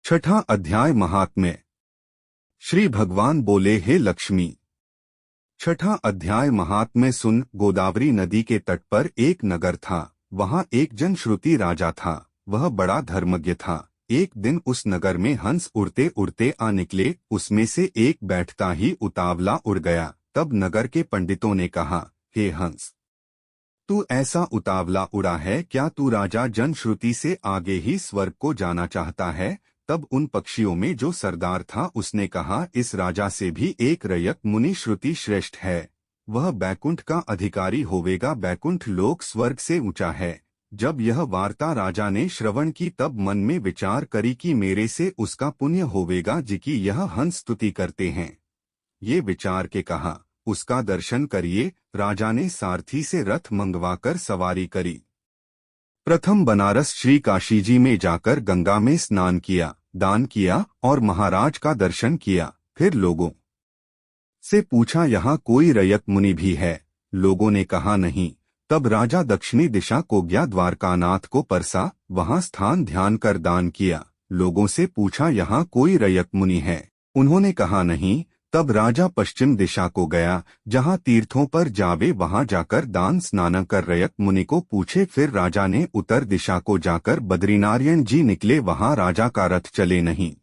छठा अध्याय महात्म्य। श्री भगवान बोले, हे लक्ष्मी। छठा अध्याय महात्म्य सुन। गोदावरी नदी के तट पर एक नगर था। वहाँ एक जनश्रुति राजा था। वह बड़ा धर्मज्ञ था। एक दिन उस नगर में हंस उड़ते उड़ते आ निकले। उसमें से एक बैठता ही उतावला उड़ गया। तब नगर के पंडितों ने कहा, हे हंस, तू ऐसा उतावला उड़ा है क्या? तू राजा जनश्रुति से आगे ही स्वर्ग को जाना चाहता है? तब उन पक्षियों में जो सरदार था उसने कहा, इस राजा से भी एक रयक मुनि श्रुति श्रेष्ठ है। वह बैकुंठ का अधिकारी होवेगा। बैकुंठ लोक स्वर्ग से ऊंचा है। जब यह वार्ता राजा ने श्रवण की तब मन में विचार करी कि मेरे से उसका पुण्य होवेगा जिकी यह हंस स्तुति करते हैं। ये विचार के कहा, उसका दर्शन करिए। राजा ने सारथी से रथ मंगवाकर सवारी करी। प्रथम बनारस श्री काशी जी में जाकर गंगा में स्नान किया, दान किया और महाराज का दर्शन किया। फिर लोगों से पूछा, यहाँ कोई रयक मुनि भी है? लोगों ने कहा, नहीं। तब राजा दक्षिणी दिशा को गया, द्वारकानाथ को परसा, वहाँ स्थान ध्यान कर दान किया। लोगों से पूछा, यहाँ कोई रयक मुनि है? उन्होंने कहा, नहीं। तब राजा पश्चिम दिशा को गया, जहाँ तीर्थों पर जावे वहाँ जाकर दान स्नान कर रयक मुनि को पूछे। फिर राजा ने उत्तर दिशा को जाकर बद्रीनारायण जी निकले, वहाँ राजा का रथ चले नहीं।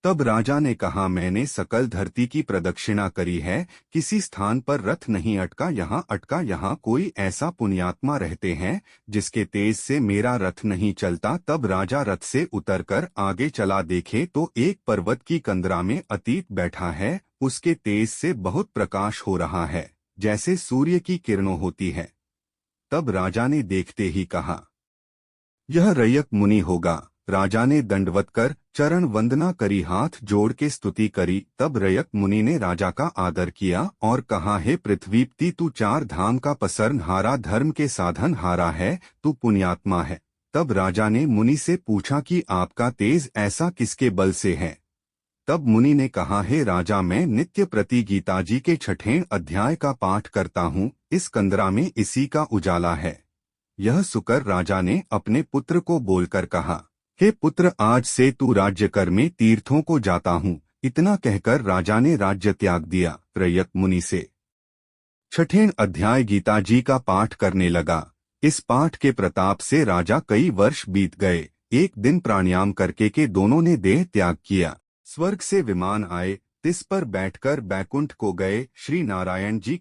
तब राजा ने कहा, मैंने सकल धरती की प्रदक्षिणा करी है, किसी स्थान पर रथ नहीं अटका। यहाँ अटका। यहाँ कोई ऐसा पुण्यात्मा रहते हैं जिसके तेज से मेरा रथ नहीं चलता। तब राजा रथ से उतरकर आगे चला, देखे तो एक पर्वत की कंदरा में अतीत बैठा है। उसके तेज से बहुत प्रकाश हो रहा है, जैसे सूर्य की किरणों होती है। तब राजा ने देखते ही कहा, यह रयक मुनि होगा। राजा ने दंडवत कर चरण वंदना करी, हाथ जोड़ के स्तुति करी। तब रयक मुनि ने राजा का आदर किया और कहा, हे पृथ्वीपति, तू चार धाम का पसरनहारा, धर्म के साधन हारा है, तू पुण्यात्मा है। तब राजा ने मुनि से पूछा कि आपका तेज ऐसा किसके बल से है? तब मुनि ने कहा, हे राजा, मैं नित्य प्रति गीता जी के 6वें अध्याय का पाठ करता हूँ। इस कंदरा में इसी का उजाला है। यह सुकर राजा ने अपने पुत्र को बोलकर कहा, हे पुत्र, आज से तू राज्य कर में तीर्थों को जाता हूँ। इतना कहकर राजा ने राज्य त्याग दिया। रयक मुनि से 6वें अध्याय गीता जी का पाठ करने लगा। इस पाठ के प्रताप से राजा कई वर्ष बीत गए। एक दिन प्राणायाम करके के दोनों ने देह त्याग किया। स्वर्ग से विमान आए, तिस पर बैठकर बैकुंठ को गए। श्री नारायण जी